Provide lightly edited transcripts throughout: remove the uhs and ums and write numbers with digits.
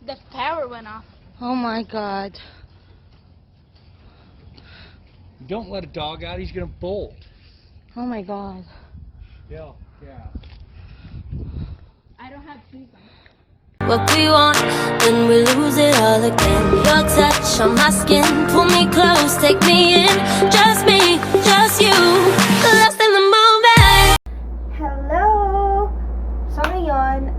The power went off. Oh my God. Don't let a dog out, he's gonna bolt. Oh my God. Yeah. I don't have shoes on. What we want, then we lose it all again. Your touch on my skin, pull me close, take me in. Just me, just you, lost in the moment. Hello! So ngayon,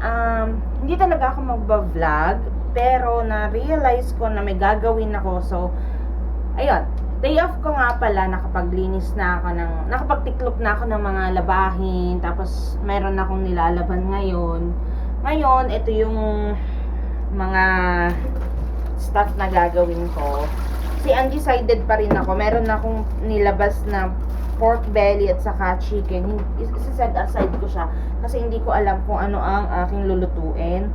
hindi talaga ako magba-vlog, pero na-realize ko na may gagawin ako. So, ayun, day off ko nga pala, nakapaglinis na ako nakapagtiklop na ako ng mga labahin, tapos mayroon akong nilalaban ngayon. Ngayon, ito yung mga stuff na gagawin ko. Kasi undecided pa rin ako. Meron akong nilabas na pork belly at saka chicken. Isa-set aside ko siya kasi hindi ko alam kung ano ang aking lulutuin.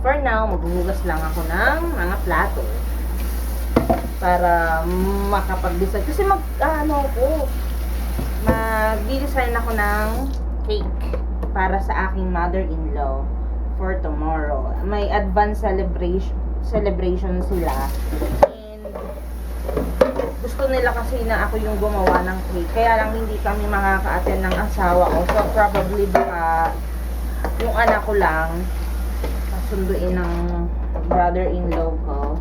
For now, maghuhugas lang ako ng mga plato para makapag-decide. Kasi mag-design ako ng cake para sa aking mother-in-law for tomorrow. May advance celebration sila. And gusto nila kasi na ako yung gumawa ng cake. Kaya lang hindi kami makaka-attend ng asawa ko. So probably baka yung anak ko lang kasunduin ng brother-in-law ko.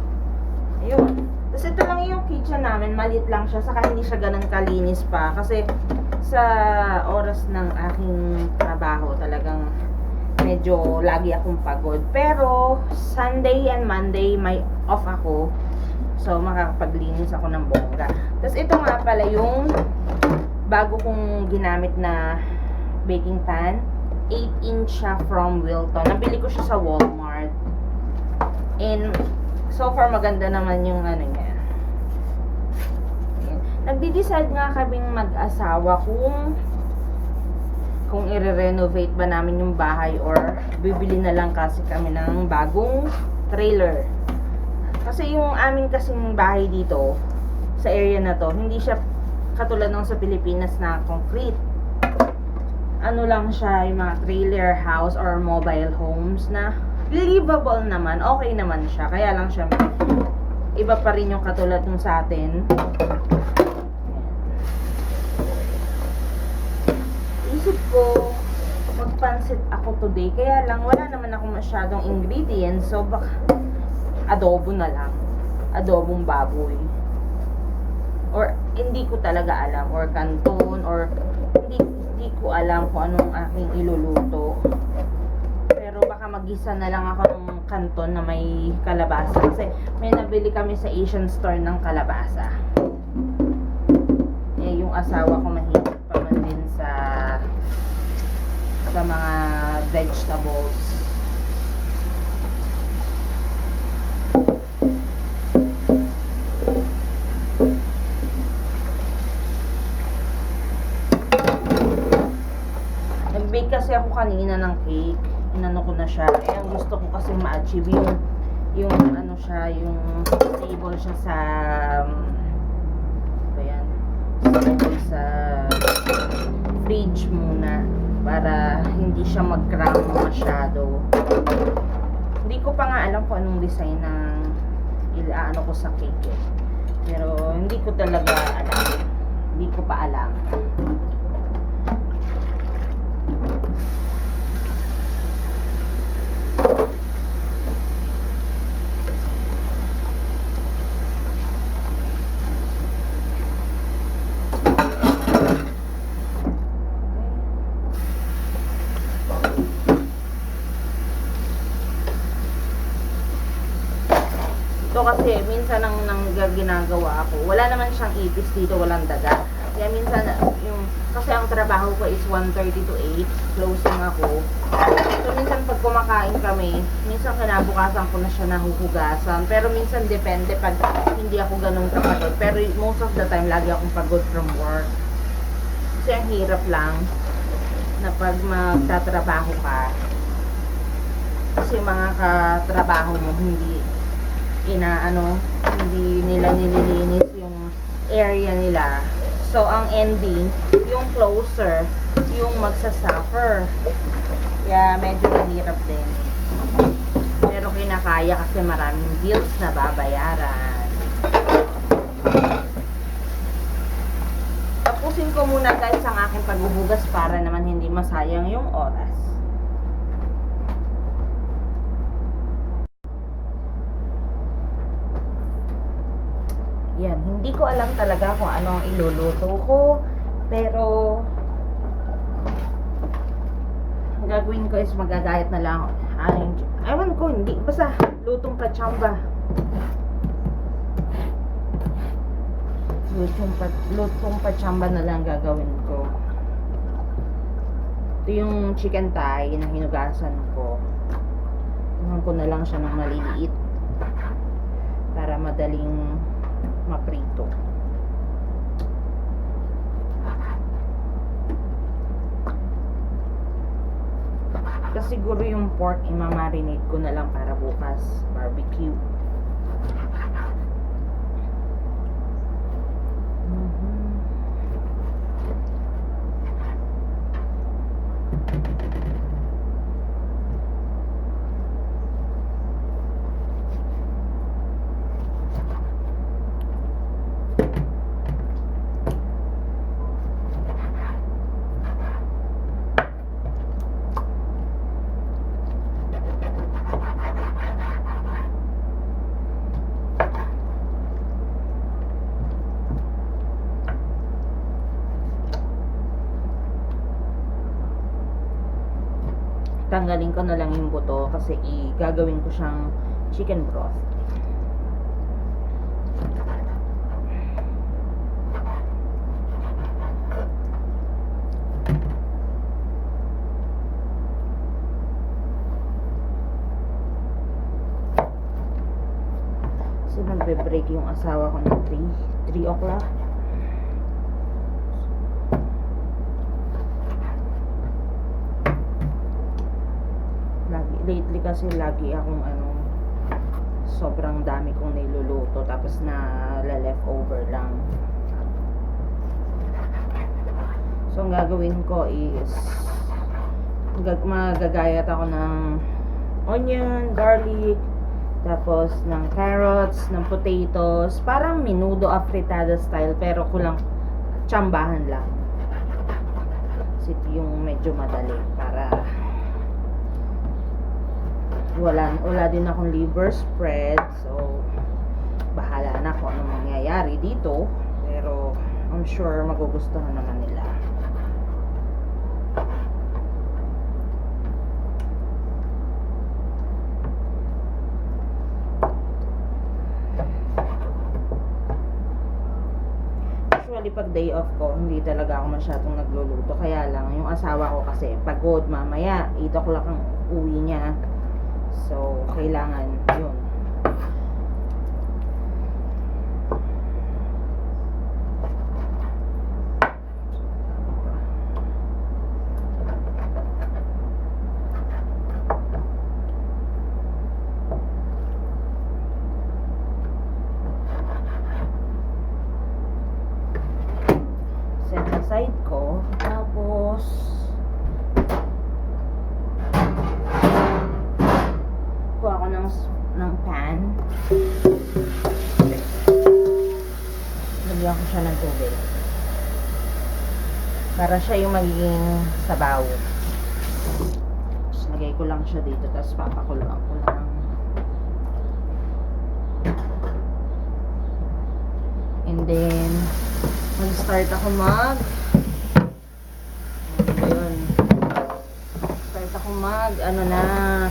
Ayun. Tapos ito lang yung kitchen namin. Maliit lang siya. Saka hindi siya ganun kalinis pa. Kasi sa oras ng aking trabaho talagang medyo lagi akong pagod. Pero Sunday and Monday may off ako. So makakapaglinis ako ng bongga. Tapos ito nga pala yung bago kong ginamit na baking pan. 8-inch siya from Wilton. Nabili ko siya sa Walmart. And so far maganda naman yung ano niya. Nagdi-decide nga kaming mag-asawa kung i-renovate ba namin yung bahay or bibili na lang kasi kami ng bagong trailer. Kasi yung amin kasing bahay dito sa area na to, hindi siya katulad ng sa Pilipinas na concrete. Ano lang siya, yung mga trailer house or mobile homes na livable naman, okay naman siya. Kaya lang siya iba pa rin yung katulad ng sa atin. Isip ko magpansit ako today, kaya lang wala naman ako masyadong ingredients, so baka adobo na lang, adobong baboy, or hindi ko talaga alam, or canton, or hindi ko alam kung anong aking iluluto. Pero baka magisa na lang ako ng canton na may kalabasa, kasi may nabili kami sa Asian store ng kalabasa. Yung asawa ko mahilig pa man din sa mga vegetables. Nag-bake kasi ako kanina ng cake. Inano ko na siya. Ang gusto ko kasi ma-achieve yung ano siya, yung stable siya sa sa fridge muna para hindi siya mag-cram masyado. Hindi ko pa nga alam kung anong design ng ilaano ko sa cake pero hindi ko talaga alam, hindi ko pa alam. Kasi minsan ang ginagawa ako, wala naman siyang ipis dito, walang daga. Kaya minsan kasi ang trabaho ko is 1:30 to 8, closing ako. So minsan pag kumakain kami, minsan kinabukasan ko na siya nahuhugasan. Pero minsan depende pag hindi ako ganun kapagod. Pero most of the time lagi akong pagod from work. Kasi ang hirap lang na pag magtatrabaho ka. Kasi mga katrabaho mo hindi nila nililinis yung area nila. So, ang ending, yung closer, yung magsasuffer. Kaya, medyo mahirap din. Pero kinakaya. kaya kasi maraming bills na babayaran. Tapusin ko muna guys ang aking paghuhugas para naman hindi masayang yung oras. Yan, hindi ko alam talaga kung ano ang iluluto ko, pero ang gagawin ko is magagayat na lang. Ewan ko, hindi, basta lutong kachamba. Lutong kachamba na lang gagawin ko. Ito yung chicken thigh na hinugasan ko. Tuhan ko na lang siya ng maliliit para madaling maprito. Kasi siguro yung pork imamarinate ko na lang para bukas barbecue. Tanggalin ko na lang yung buto kasi gagawin ko siyang chicken broth. So magbe-break yung asawa ko ng 3 o'clock. Lately kasi lagi akong sobrang dami kong niluluto tapos na leftover lang. So ang gagawin ko is magagayat ako ng onion, garlic, tapos ng carrots, ng potatoes, parang menudo afritada style pero kulang tsambahan lang. Kasi ito yung medyo madali para wala din akong liver spread, so bahala na kung anong mangyayari dito, pero I'm sure magugustuhan naman nila. Usually pag day off ko, hindi talaga ako masyadong nagluluto, kaya lang yung asawa ko kasi pagod, mamaya 8 o'clock ang uwi niya. So, kailangan yun. Set aside ko. Tapos kuha ko ng pan. Lagyan ko siya ng tubig para siya yung magiging sabaw. Tapos lagay ko lang siya dito, tapos papakuluan ko lang. And then mag-start ako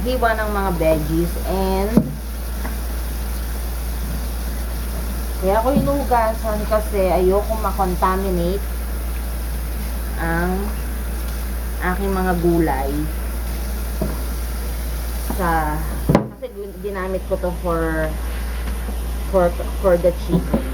hiwa ng mga veggies, and kaya ako hinugasan kasi ayoko makontaminate ang aking mga gulay kasi ginamit ko to for the chicken.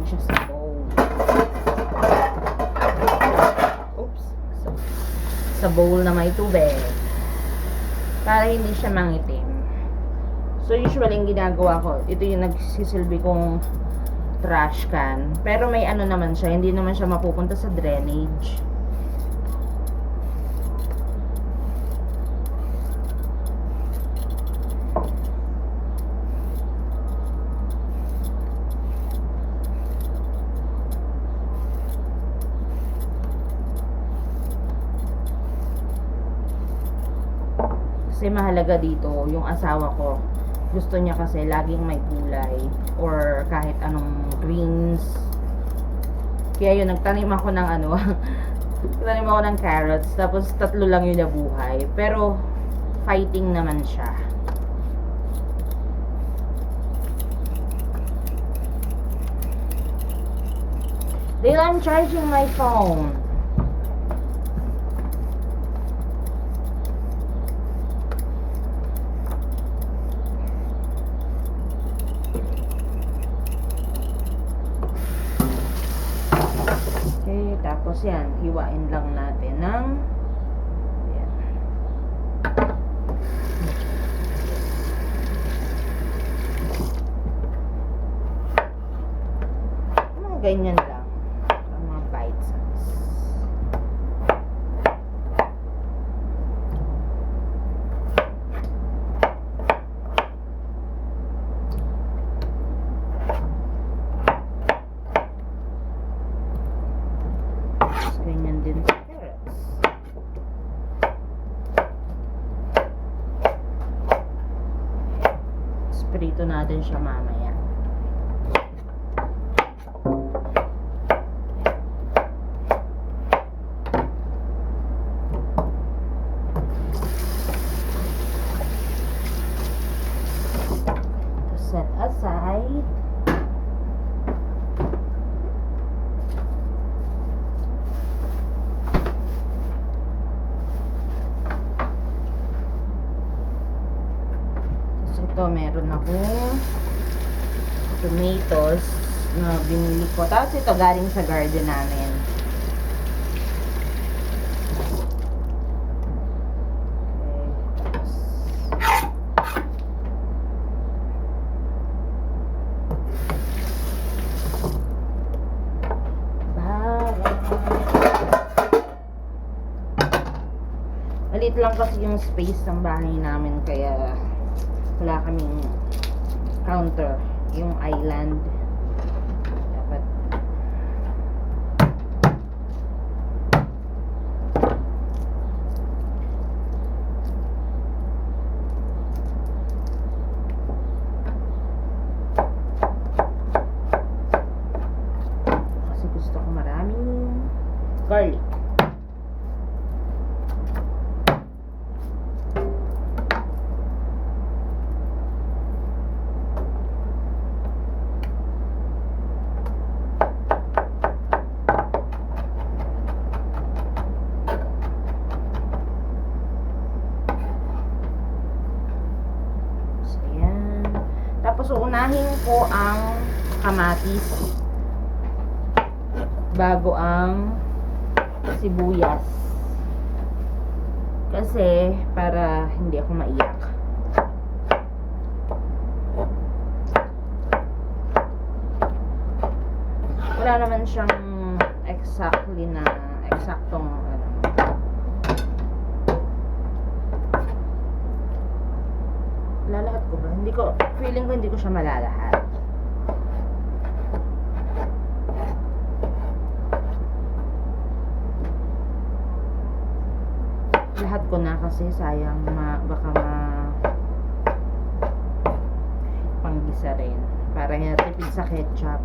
siya sa bowl. Oops. Sa bowl na may tubig. Para hindi siya mangitim. So, usually, yung ginagawa ko, ito yung nagsisilbi kong trash can. Pero may ano naman siya, hindi naman siya mapupunta sa drainage. Kasi mahalaga dito, yung asawa ko, gusto niya kasi laging may gulay or kahit anong greens. Kaya yun, nagtanim ako ng ano, nagtanim ako ng carrots, tapos 3 lang yun nabuhay. Pero, fighting naman siya. Dale, I'm charging my phone. Tapos yan, hiwain lang natin ng yan. Mga ganyan lang. Mga bite size. Ganyan din sa carrots. Prito natin siya mamaya. Set aside. Ito, meron akong tomatoes na binili ko. Tapos ito, galing sa garden namin. Malit lang kasi yung space ng bahay namin, kaya wala kaming counter, yung island. Dapat kasi gusto ko maraming garlic. So, unahin ko ang kamatis bago ang sibuyas. Kasi, para hindi ako maiyak. Wala naman siyang eksaktong lalahat ko ba? Feeling ko hindi ko siya malalahat. Lahat ko na kasi sayang baka panggisa rin. Para tipid sa ketchup.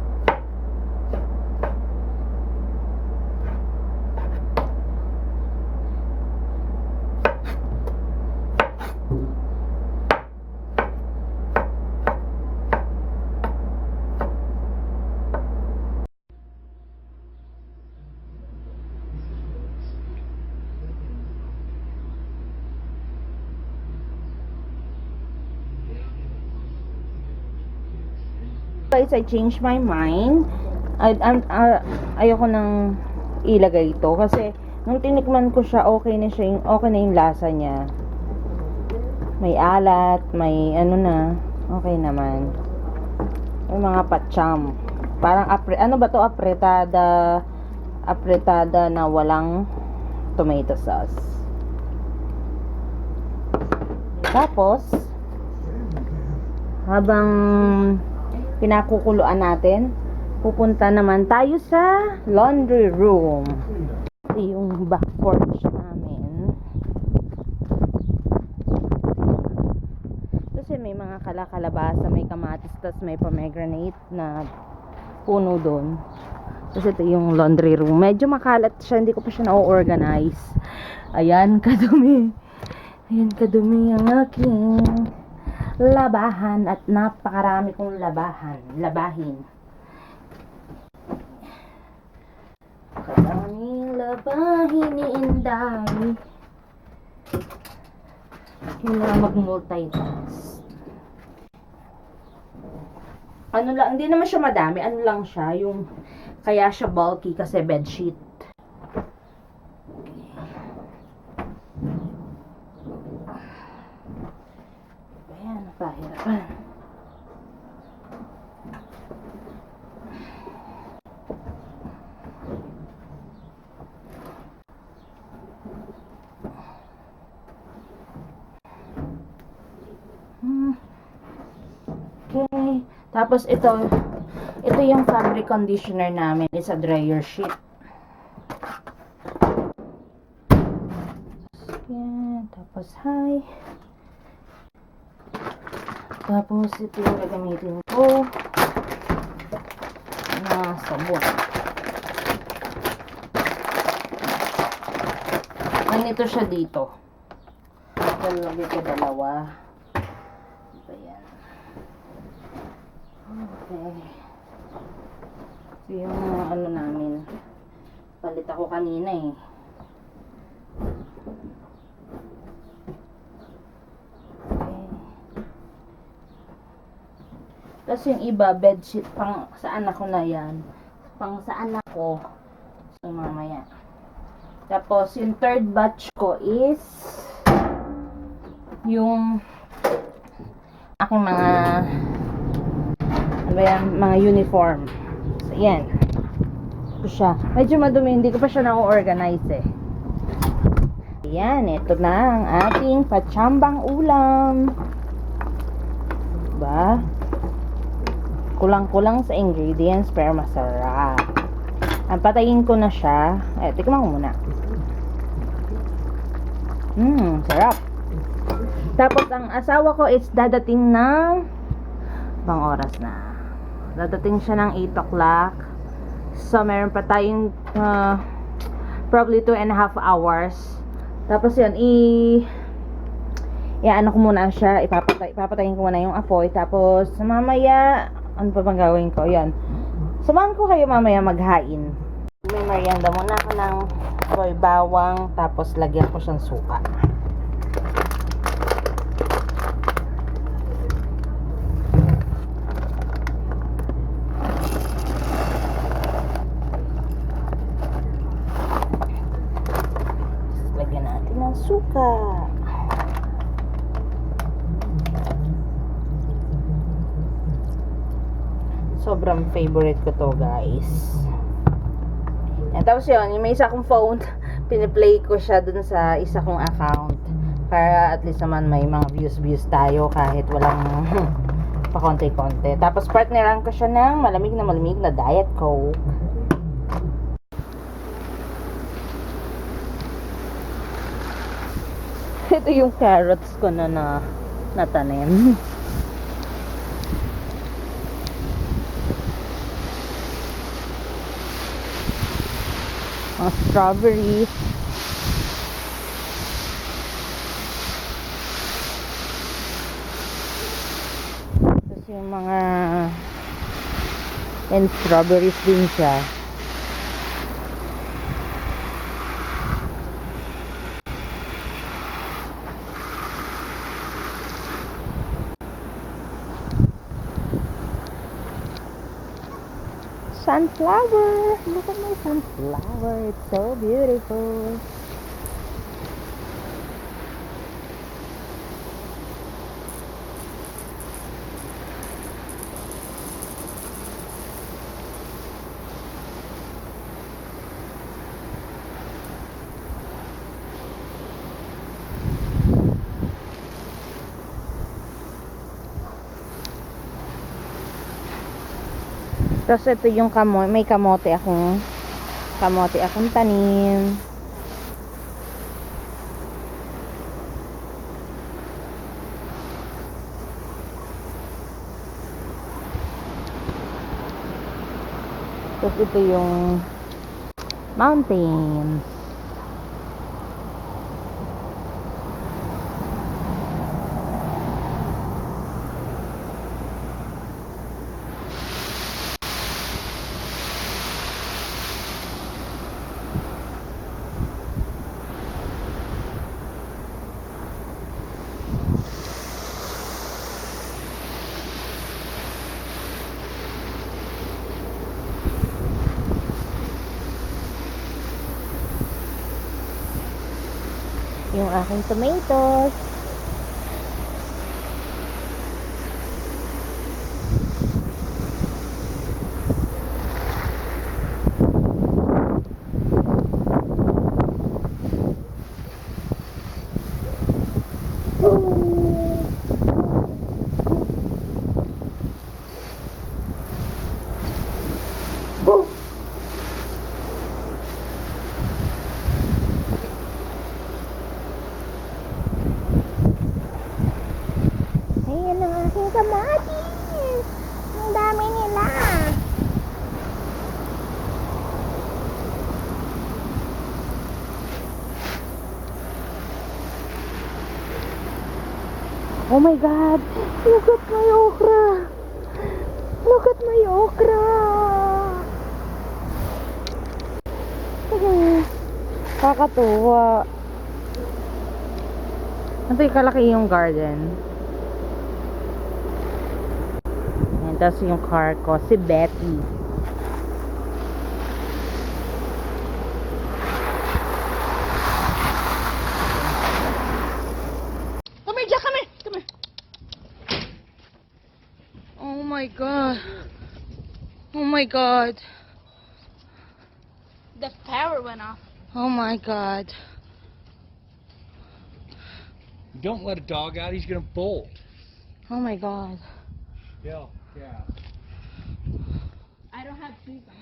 Guys, I changed my mind. ayoko nang ilagay ito kasi nung tinikman ko siya, okay na yung lasa niya. May alat, may ano na, okay naman. May mga patcham. Parang ano ba to? Apretada na walang tomato sauce. Tapos, habang pinakukuluan natin, pupunta naman tayo sa laundry room. Ito yung back porch namin. Kasi may mga kalabasa, may kamatis, tas may pomegranate na puno doon. Kasi ito yung laundry room. Medyo makalat siya, hindi ko pa siya na-organize. Ayan, kadumi. Ayan, kadumi ang aking labahan at napakarami kong labahin. Kadaming labahin ni Inday. Yun na mag-multitask. Ano lang, hindi naman siya madami. Ano lang siya, yung kaya siya bulky kasi bedsheet. Ayan, napahirapan. Okay. Tapos ito yung fabric conditioner namin. It's a dryer sheet. Yan. Tapos hi. Tapos ito yung gagamitin ko na sabon. Ganito siya dito. Lagay ko dalawa. Ayan. Okay. Ito yung ano namin. Palit ako kanina eh. Okay. Tapos yung iba, bedsheet, pang sa anak ko na yan. Pang sa anak ko. So mamaya. Tapos yung third batch ko is yung aking mga ano ba yan, mga uniform. So, yan. Ito siya. Medyo madumi, hindi ko pa siya na-organize eh. Yan, ito na ang ating patsambang ulam. Diba? Kulang-kulang sa ingredients pero masarap. Ang patayin ko na siya. Tikman ko muna. Sarap. Tapos ang asawa ko is dadating ng bang oras na. Dadating siya ng 8 o'clock. So meron pa tayong probably 2.5 hours. Tapos yun, ano ko muna siya, ipapatayin ko muna yung apoy. Tapos mamaya, ano pa bang gawin ko? Yan. Samahan ko kayo mamaya maghain. May merienda muna ako ng apoy bawang. Tapos lagyan ko siyang suka. Suka. Sobrang favorite ko to, guys. Yan, tapos yun, may isa kong phone, piniplay ko siya dun sa isa kong account para at least naman may mga views tayo kahit walang pakonti-konti. Tapos partneran ko siya ng malamig na Diet Coke. Ito yung carrots ko na natanim. Mga strawberries. Tapos yung mga strawberries din siya. sunflower. Look at my sunflower. It's so beautiful. Tapos ito yung may kamote akong tanim. Tapos ito yung mountains. Yung aking tomatoes. Ayan ang aking kamatis. Ang dami nila. Oh my God! Look at my okra! Look at my okra! Kakatuwa. Ito yung kalaki yung garden. Ayan, tapos yung car ko, si Betty. Come here, Jack, come here. Come here. Oh my God. Oh my God. The power went off. Oh my God. Don't let a dog out, he's gonna bolt. Oh my God. Yeah. I don't have shoes on.